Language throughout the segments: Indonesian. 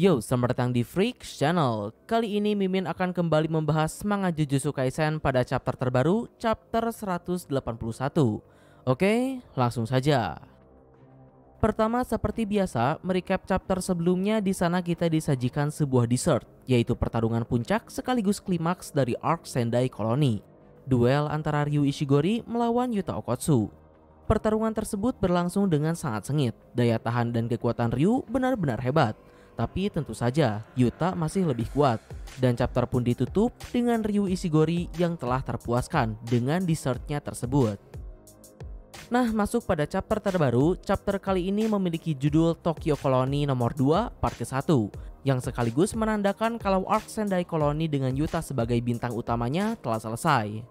Yo, selamat datang di Freaks Channel. Kali ini Mimin akan kembali membahas manga Jujutsu Kaisen pada chapter terbaru, chapter 181. Oke, langsung saja. Pertama, seperti biasa, merecap chapter sebelumnya. Di sana kita disajikan sebuah dessert, yaitu pertarungan puncak sekaligus klimaks dari arc Sendai Colony. Duel antara Ryu Ishigori melawan Yuta Okkotsu. Pertarungan tersebut berlangsung dengan sangat sengit. Daya tahan dan kekuatan Ryu benar-benar hebat. Tapi tentu saja Yuta masih lebih kuat. Dan chapter pun ditutup dengan Ryu Ishigori yang telah terpuaskan dengan dessertnya tersebut. Nah, masuk pada chapter terbaru. Chapter kali ini memiliki judul Tokyo Colony nomor 2 part ke-1, yang sekaligus menandakan kalau arc Sendai Colony dengan Yuta sebagai bintang utamanya telah selesai.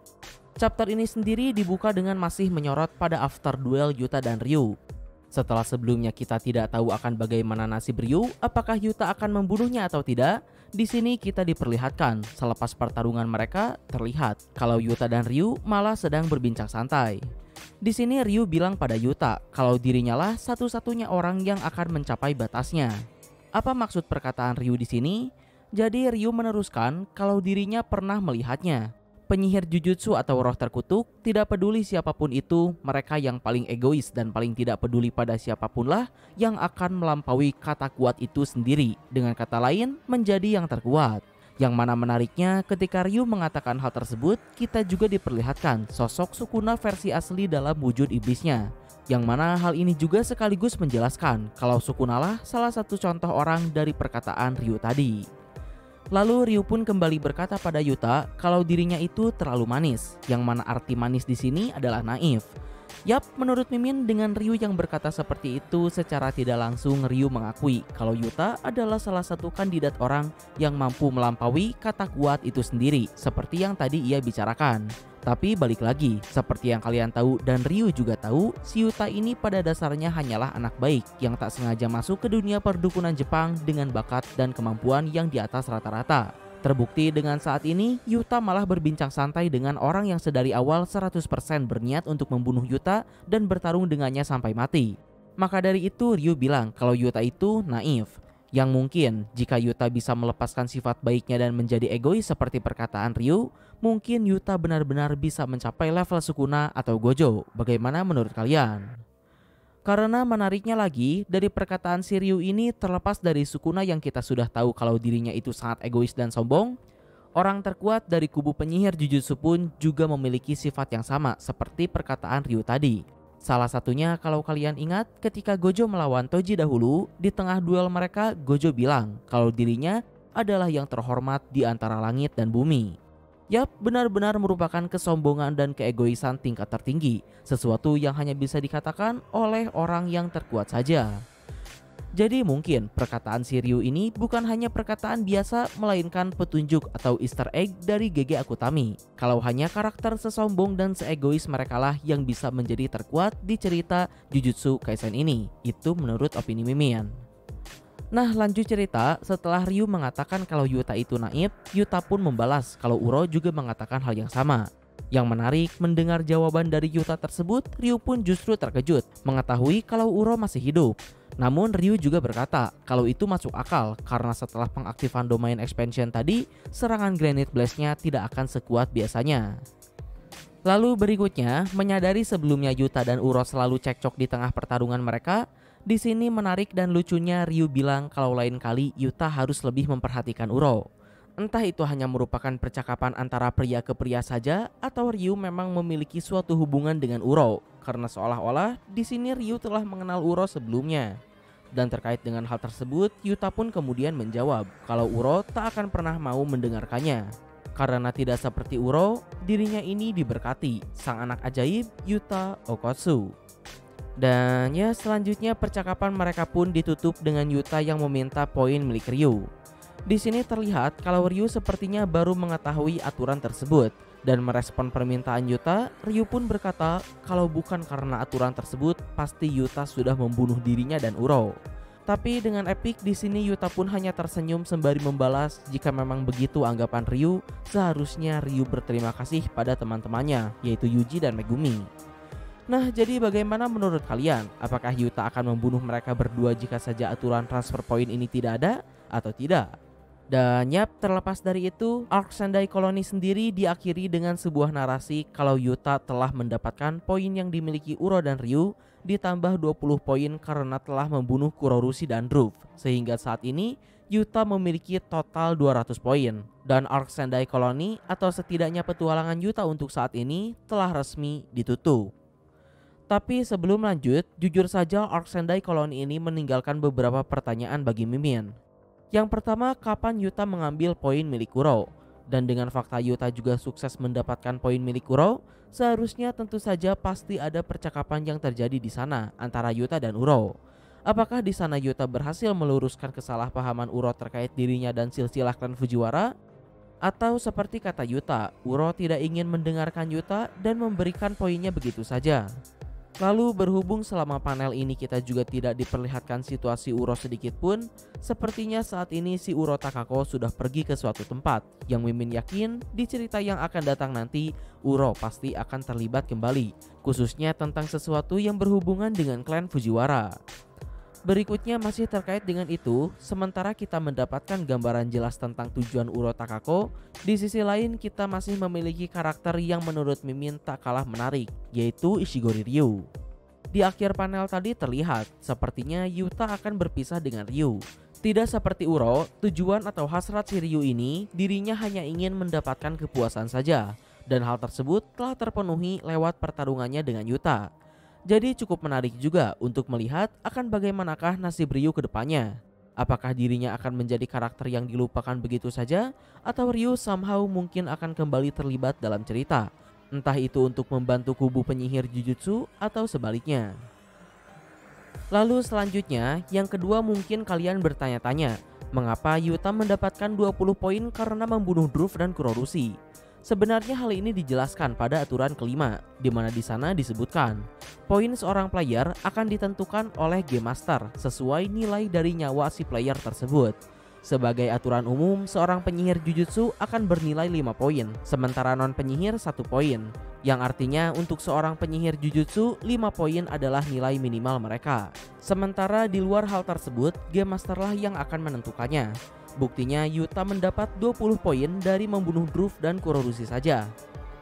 Chapter ini sendiri dibuka dengan masih menyorot pada after duel Yuta dan Ryu. Setelah sebelumnya kita tidak tahu akan bagaimana nasib Ryu, apakah Yuta akan membunuhnya atau tidak, di sini kita diperlihatkan selepas pertarungan mereka terlihat kalau Yuta dan Ryu malah sedang berbincang santai. Di sini Ryu bilang pada Yuta kalau dirinya lah satu-satunya orang yang akan mencapai batasnya. Apa maksud perkataan Ryu di sini? Jadi Ryu meneruskan kalau dirinya pernah melihatnya. Penyihir Jujutsu atau roh terkutuk, tidak peduli siapapun itu, mereka yang paling egois dan paling tidak peduli pada siapapun lah yang akan melampaui kata kuat itu sendiri. Dengan kata lain, menjadi yang terkuat. Yang mana menariknya, ketika Ryu mengatakan hal tersebut, kita juga diperlihatkan sosok Sukuna versi asli dalam wujud iblisnya. Yang mana hal ini juga sekaligus menjelaskan kalau Sukuna lah salah satu contoh orang dari perkataan Ryu tadi. Lalu Ryu pun kembali berkata pada Yuta kalau dirinya itu terlalu manis, yang mana arti manis di sini adalah naif. Yap, menurut Mimin dengan Ryu yang berkata seperti itu secara tidak langsung Ryu mengakui kalau Yuta adalah salah satu kandidat orang yang mampu melampaui kata kuat itu sendiri, seperti yang tadi ia bicarakan. Tapi balik lagi, seperti yang kalian tahu dan Ryu juga tahu, si Yuta ini pada dasarnya hanyalah anak baik yang tak sengaja masuk ke dunia perdukunan Jepang dengan bakat dan kemampuan yang di atas rata-rata. Terbukti dengan saat ini, Yuta malah berbincang santai dengan orang yang sedari awal 100% berniat untuk membunuh Yuta dan bertarung dengannya sampai mati. Maka dari itu Ryu bilang kalau Yuta itu naif. Yang mungkin jika Yuta bisa melepaskan sifat baiknya dan menjadi egois seperti perkataan Ryu, mungkin Yuta benar-benar bisa mencapai level Sukuna atau Gojo. Bagaimana menurut kalian? Karena menariknya lagi, dari perkataan si Ryu ini terlepas dari Sukuna yang kita sudah tahu kalau dirinya itu sangat egois dan sombong, orang terkuat dari kubu penyihir Jujutsu pun juga memiliki sifat yang sama seperti perkataan Ryu tadi. Salah satunya kalau kalian ingat ketika Gojo melawan Toji dahulu, di tengah duel mereka Gojo bilang kalau dirinya adalah yang terhormat di antara langit dan bumi. Yap, benar-benar merupakan kesombongan dan keegoisan tingkat tertinggi, sesuatu yang hanya bisa dikatakan oleh orang yang terkuat saja. Jadi mungkin perkataan si Ryu ini bukan hanya perkataan biasa melainkan petunjuk atau easter egg dari GG Akutami. Kalau hanya karakter sesombong dan seegois mereka lah yang bisa menjadi terkuat di cerita Jujutsu Kaisen ini. Itu menurut opini Mimin. Nah, lanjut cerita, setelah Ryu mengatakan kalau Yuta itu naif, Yuta pun membalas kalau Uro juga mengatakan hal yang sama. Yang menarik, mendengar jawaban dari Yuta tersebut, Ryu pun justru terkejut mengetahui kalau Uro masih hidup. Namun Ryu juga berkata kalau itu masuk akal karena setelah pengaktifan domain expansion tadi, serangan Granite Blast-nya tidak akan sekuat biasanya. Lalu berikutnya, menyadari sebelumnya Yuta dan Uro selalu cekcok di tengah pertarungan mereka, di sini menarik dan lucunya Ryu bilang kalau lain kali Yuta harus lebih memperhatikan Uro. Entah itu hanya merupakan percakapan antara pria ke pria saja atau Ryu memang memiliki suatu hubungan dengan Uro, karena seolah-olah di sini Ryu telah mengenal Uro sebelumnya. Dan terkait dengan hal tersebut, Yuta pun kemudian menjawab kalau Uro tak akan pernah mau mendengarkannya. Karena tidak seperti Uro, dirinya ini diberkati sang anak ajaib Yuta Okkotsu. Dan ya, selanjutnya percakapan mereka pun ditutup dengan Yuta yang meminta poin milik Ryu. Di sini terlihat kalau Ryu sepertinya baru mengetahui aturan tersebut dan merespon permintaan Yuta. Ryu pun berkata kalau bukan karena aturan tersebut pasti Yuta sudah membunuh dirinya dan Uro. Tapi dengan epik di sini Yuta pun hanya tersenyum sembari membalas jika memang begitu anggapan Ryu, seharusnya Ryu berterima kasih pada teman-temannya yaitu Yuji dan Megumi. Nah, jadi bagaimana menurut kalian? Apakah Yuta akan membunuh mereka berdua jika saja aturan transfer point ini tidak ada? atau tidak. Dan yap, terlepas dari itu, arc Sendai Colony sendiri diakhiri dengan sebuah narasi kalau Yuta telah mendapatkan poin yang dimiliki Uro dan Ryu ditambah 20 poin karena telah membunuh Kurorushi dan Ruff. Sehingga saat ini Yuta memiliki total 200 poin. Dan arc Sendai Colony atau setidaknya petualangan Yuta untuk saat ini telah resmi ditutup. Tapi sebelum lanjut, jujur saja arc Sendai Colony ini meninggalkan beberapa pertanyaan bagi Mimin. Yang pertama, kapan Yuta mengambil poin milik Uro? Dan dengan fakta Yuta juga sukses mendapatkan poin milik Uro, seharusnya tentu saja pasti ada percakapan yang terjadi di sana antara Yuta dan Uro. Apakah di sana Yuta berhasil meluruskan kesalahpahaman Uro terkait dirinya dan silsilah klan Fujiwara? Atau seperti kata Yuta, Uro tidak ingin mendengarkan Yuta dan memberikan poinnya begitu saja? Lalu berhubung selama panel ini kita juga tidak diperlihatkan situasi Uro sedikit pun, sepertinya saat ini si Uro Takako sudah pergi ke suatu tempat yang Mimin yakin di cerita yang akan datang nanti Uro pasti akan terlibat kembali, khususnya tentang sesuatu yang berhubungan dengan klan Fujiwara. Berikutnya masih terkait dengan itu, sementara kita mendapatkan gambaran jelas tentang tujuan Uro Takako, di sisi lain kita masih memiliki karakter yang menurut Mimin tak kalah menarik, yaitu Ishigori Ryu. Di akhir panel tadi terlihat, sepertinya Yuta akan berpisah dengan Ryu. Tidak seperti Uro, tujuan atau hasrat si Ryu ini dirinya hanya ingin mendapatkan kepuasan saja, dan hal tersebut telah terpenuhi lewat pertarungannya dengan Yuta. Jadi cukup menarik juga untuk melihat akan bagaimanakah nasib Ryu ke depannya. Apakah dirinya akan menjadi karakter yang dilupakan begitu saja, atau Ryu somehow mungkin akan kembali terlibat dalam cerita. Entah itu untuk membantu kubu penyihir Jujutsu atau sebaliknya. Lalu selanjutnya, yang kedua mungkin kalian bertanya-tanya, mengapa Yuta mendapatkan 20 poin karena membunuh Ruff dan Kurorushi? Sebenarnya hal ini dijelaskan pada aturan kelima, di mana di sana disebutkan poin seorang player akan ditentukan oleh Game Master sesuai nilai dari nyawa si player tersebut. Sebagai aturan umum, seorang penyihir Jujutsu akan bernilai 5 poin, sementara non penyihir 1 poin. Yang artinya untuk seorang penyihir Jujutsu, 5 poin adalah nilai minimal mereka. Sementara di luar hal tersebut, Game Master lah yang akan menentukannya. Buktinya Yuta mendapat 20 poin dari membunuh Ruff dan Kurorushi saja.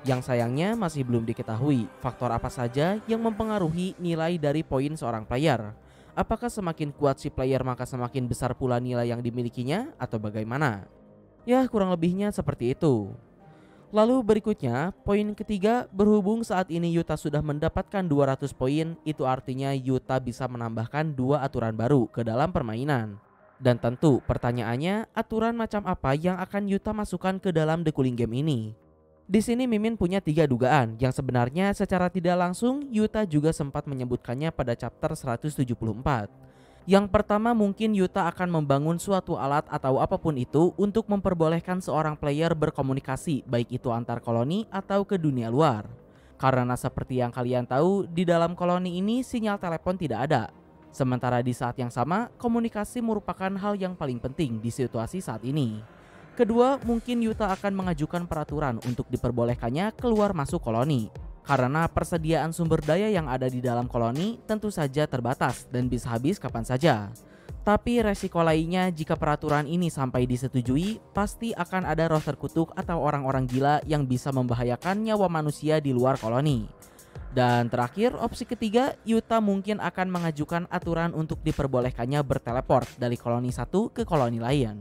Yang sayangnya masih belum diketahui faktor apa saja yang mempengaruhi nilai dari poin seorang player. Apakah semakin kuat si player maka semakin besar pula nilai yang dimilikinya atau bagaimana? Ya kurang lebihnya seperti itu. Lalu berikutnya, poin ketiga, berhubung saat ini Yuta sudah mendapatkan 200 poin, itu artinya Yuta bisa menambahkan 2 aturan baru ke dalam permainan. Dan tentu pertanyaannya, aturan macam apa yang akan Yuta masukkan ke dalam The Cooling Game ini? Di sini Mimin punya 3 dugaan yang sebenarnya secara tidak langsung Yuta juga sempat menyebutkannya pada chapter 174. Yang pertama, mungkin Yuta akan membangun suatu alat atau apapun itu untuk memperbolehkan seorang player berkomunikasi, baik itu antar koloni atau ke dunia luar. Karena seperti yang kalian tahu, di dalam koloni ini sinyal telepon tidak ada. Sementara di saat yang sama, komunikasi merupakan hal yang paling penting di situasi saat ini. Kedua, mungkin Yuta akan mengajukan peraturan untuk diperbolehkannya keluar masuk koloni. Karena persediaan sumber daya yang ada di dalam koloni tentu saja terbatas dan bisa habis kapan saja. Tapi resiko lainnya jika peraturan ini sampai disetujui, pasti akan ada roh terkutuk atau orang-orang gila yang bisa membahayakan nyawa manusia di luar koloni. Dan terakhir, opsi ketiga, Yuta mungkin akan mengajukan aturan untuk diperbolehkannya berteleport dari koloni satu ke koloni lain.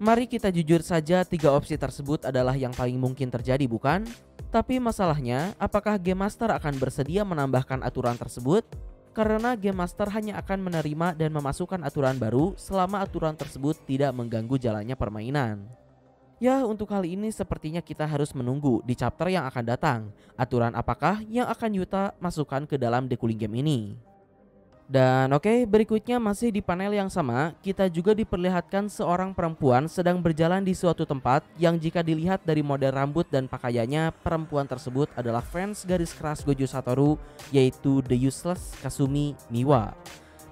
Mari kita jujur saja, 3 opsi tersebut adalah yang paling mungkin terjadi, bukan? Tapi masalahnya, apakah Game Master akan bersedia menambahkan aturan tersebut? Karena Game Master hanya akan menerima dan memasukkan aturan baru selama aturan tersebut tidak mengganggu jalannya permainan. Ya, untuk hal ini sepertinya kita harus menunggu di chapter yang akan datang. Aturan apakah yang akan Yuta masukkan ke dalam The Cooling Game ini? Dan oke, berikutnya masih di panel yang sama, kita juga diperlihatkan seorang perempuan sedang berjalan di suatu tempat yang jika dilihat dari model rambut dan pakaiannya, perempuan tersebut adalah fans garis keras Gojo Satoru, yaitu The Useless Kasumi Miwa.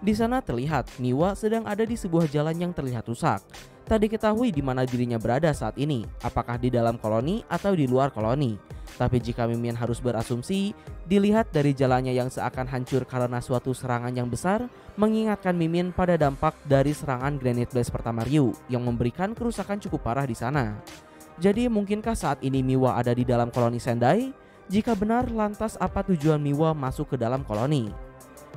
Di sana terlihat Miwa sedang ada di sebuah jalan yang terlihat rusak. Tak diketahui di mana dirinya berada saat ini, apakah di dalam koloni atau di luar koloni. Tapi jika Mimin harus berasumsi, dilihat dari jalannya yang seakan hancur karena suatu serangan yang besar, mengingatkan Mimin pada dampak dari serangan Granite Blast pertama Ryu yang memberikan kerusakan cukup parah di sana. Jadi mungkinkah saat ini Miwa ada di dalam koloni Sendai? Jika benar, lantas apa tujuan Miwa masuk ke dalam koloni?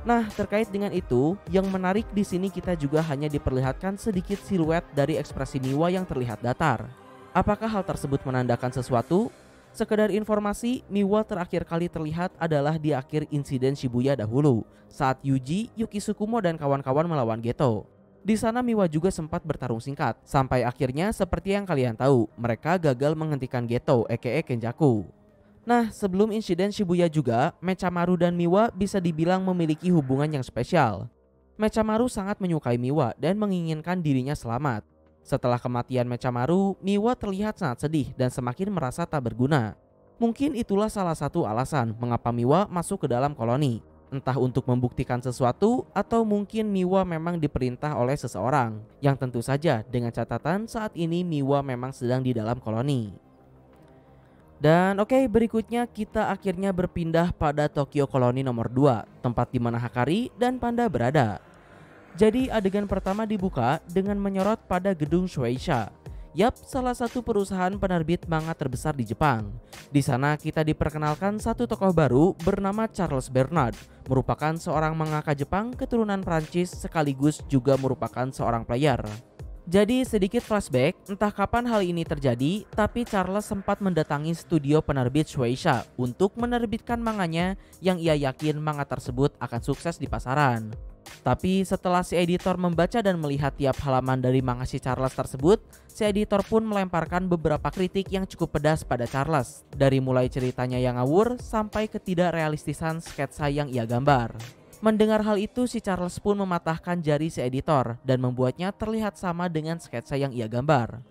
Nah, terkait dengan itu, yang menarik di sini kita juga hanya diperlihatkan sedikit siluet dari ekspresi Miwa yang terlihat datar. Apakah hal tersebut menandakan sesuatu? Sekedar informasi, Miwa terakhir kali terlihat adalah di akhir insiden Shibuya dahulu, saat Yuji, Yuki Tsukumo dan kawan-kawan melawan Geto. Di sana Miwa juga sempat bertarung singkat, sampai akhirnya seperti yang kalian tahu, mereka gagal menghentikan Geto aka Kenjaku. Nah, sebelum insiden Shibuya juga, Mechamaru dan Miwa bisa dibilang memiliki hubungan yang spesial. Mechamaru sangat menyukai Miwa dan menginginkan dirinya selamat. Setelah kematian Mechamaru, Miwa terlihat sangat sedih dan semakin merasa tak berguna. Mungkin itulah salah satu alasan mengapa Miwa masuk ke dalam koloni. Entah untuk membuktikan sesuatu atau mungkin Miwa memang diperintah oleh seseorang. Yang tentu saja dengan catatan saat ini Miwa memang sedang di dalam koloni. Dan oke, berikutnya kita akhirnya berpindah pada Tokyo Koloni nomor 2, tempat di mana Hakari dan Panda berada. Jadi adegan pertama dibuka dengan menyorot pada gedung Shueisha. Yap, salah satu perusahaan penerbit manga terbesar di Jepang. Di sana kita diperkenalkan satu tokoh baru bernama Charles Bernard, merupakan seorang mangaka Jepang keturunan Prancis sekaligus juga merupakan seorang player. Jadi sedikit flashback, entah kapan hal ini terjadi, tapi Charles sempat mendatangi studio penerbit Shueisha untuk menerbitkan manganya yang ia yakin manga tersebut akan sukses di pasaran. Tapi setelah si editor membaca dan melihat tiap halaman dari manga si Charles tersebut, si editor pun melemparkan beberapa kritik yang cukup pedas pada Charles. Dari mulai ceritanya yang ngawur sampai ketidakrealistisan sketsa yang ia gambar. Mendengar hal itu, si Charles pun mematahkan jari si editor dan membuatnya terlihat sama dengan sketsa yang ia gambar.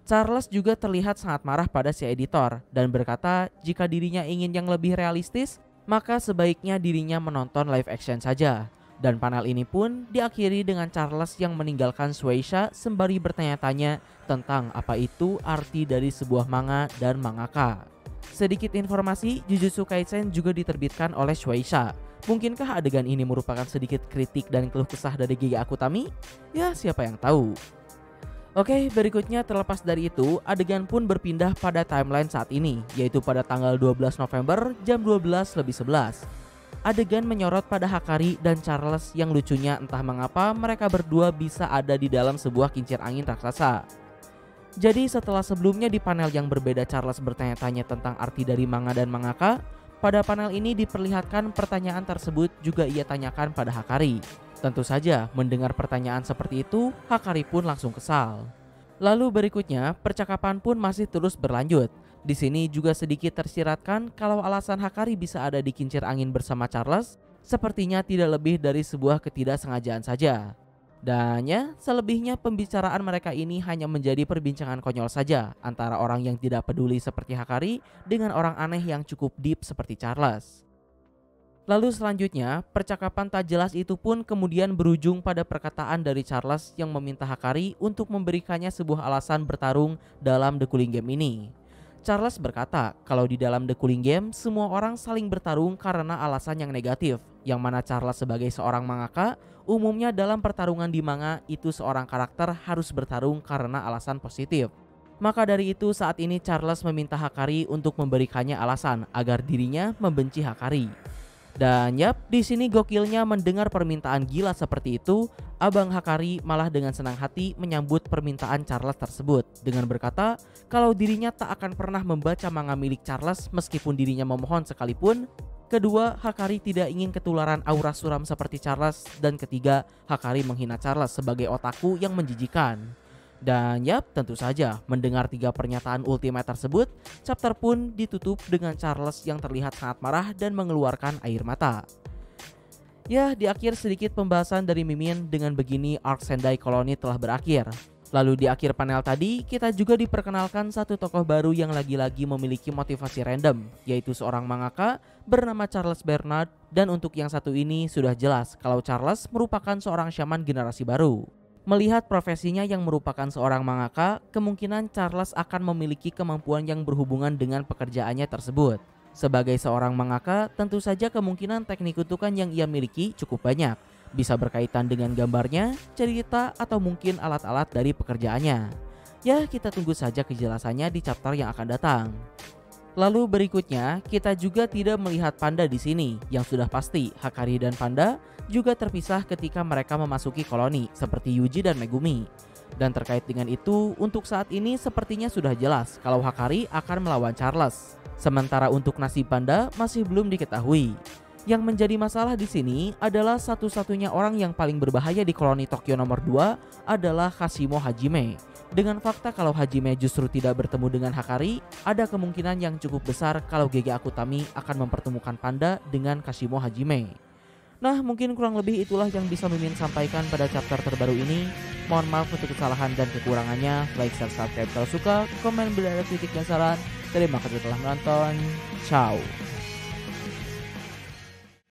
Charles juga terlihat sangat marah pada si editor dan berkata jika dirinya ingin yang lebih realistis, maka sebaiknya dirinya menonton live action saja. Dan panel ini pun diakhiri dengan Charles yang meninggalkan Shueisha sembari bertanya-tanya tentang apa itu arti dari sebuah manga dan mangaka. Sedikit informasi, Jujutsu Kaisen juga diterbitkan oleh Shueisha. Mungkinkah adegan ini merupakan sedikit kritik dan keluh kesah dari Gege Akutami? Ya, siapa yang tahu. Oke, berikutnya terlepas dari itu, adegan pun berpindah pada timeline saat ini, yaitu pada tanggal 12 November jam 12:11. Adegan menyorot pada Hakari dan Charles yang lucunya entah mengapa mereka berdua bisa ada di dalam sebuah kincir angin raksasa. Jadi setelah sebelumnya di panel yang berbeda Charles bertanya-tanya tentang arti dari manga dan mangaka, pada panel ini diperlihatkan pertanyaan tersebut juga ia tanyakan pada Hakari. Tentu saja mendengar pertanyaan seperti itu, Hakari pun langsung kesal. Lalu berikutnya, percakapan pun masih terus berlanjut. Di sini juga sedikit tersiratkan kalau alasan Hakari bisa ada di kincir angin bersama Charles, sepertinya tidak lebih dari sebuah ketidaksengajaan saja. Dan ya, selebihnya pembicaraan mereka ini hanya menjadi perbincangan konyol saja antara orang yang tidak peduli seperti Hakari dengan orang aneh yang cukup deep seperti Charles. Lalu selanjutnya, percakapan tak jelas itu pun kemudian berujung pada perkataan dari Charles yang meminta Hakari untuk memberikannya sebuah alasan bertarung dalam The Cooling Game ini. Charles berkata kalau di dalam The Cooling Game semua orang saling bertarung karena alasan yang negatif, yang mana Charles sebagai seorang mangaka umumnya dalam pertarungan di manga itu seorang karakter harus bertarung karena alasan positif. Maka dari itu saat ini Charles meminta Hakari untuk memberikannya alasan agar dirinya membenci Hakari. Dan yap, di sini gokilnya mendengar permintaan gila seperti itu, Abang Hakari malah dengan senang hati menyambut permintaan Charles tersebut dengan berkata kalau dirinya tak akan pernah membaca manga milik Charles meskipun dirinya memohon sekalipun. Kedua, Hakari tidak ingin ketularan aura suram seperti Charles. Dan ketiga, Hakari menghina Charles sebagai otaku yang menjijikan. Dan yap, tentu saja mendengar tiga pernyataan ultimate tersebut, chapter pun ditutup dengan Charles yang terlihat sangat marah dan mengeluarkan air mata. Ya, di akhir sedikit pembahasan dari Mimin, dengan begini arc Sendai Colony telah berakhir. Lalu di akhir panel tadi, kita juga diperkenalkan satu tokoh baru yang lagi-lagi memiliki motivasi random, yaitu seorang mangaka bernama Charles Bernard. Dan untuk yang satu ini sudah jelas kalau Charles merupakan seorang shaman generasi baru. Melihat profesinya yang merupakan seorang mangaka, kemungkinan Charles akan memiliki kemampuan yang berhubungan dengan pekerjaannya tersebut. Sebagai seorang mangaka, tentu saja kemungkinan teknik kutukan yang ia miliki cukup banyak. Bisa berkaitan dengan gambarnya, cerita, atau mungkin alat-alat dari pekerjaannya. Ya, kita tunggu saja kejelasannya di chapter yang akan datang. Lalu berikutnya, kita juga tidak melihat panda di sini. Yang sudah pasti, Hakari dan panda juga terpisah ketika mereka memasuki koloni, seperti Yuji dan Megumi. Dan terkait dengan itu, untuk saat ini sepertinya sudah jelas kalau Hakari akan melawan Charles. Sementara untuk nasib panda masih belum diketahui. Yang menjadi masalah di sini adalah satu-satunya orang yang paling berbahaya di koloni Tokyo nomor 2 adalah Kashimo Hajime. Dengan fakta kalau Hajime justru tidak bertemu dengan Hakari, ada kemungkinan yang cukup besar kalau GG Akutami akan mempertemukan panda dengan Kashimo Hajime. Nah, mungkin kurang lebih itulah yang bisa Mimin sampaikan pada chapter terbaru ini. Mohon maaf untuk kesalahan dan kekurangannya. Like, share, subscribe kalau suka, komen bila ada kritik dan saran. Terima kasih telah menonton. Ciao.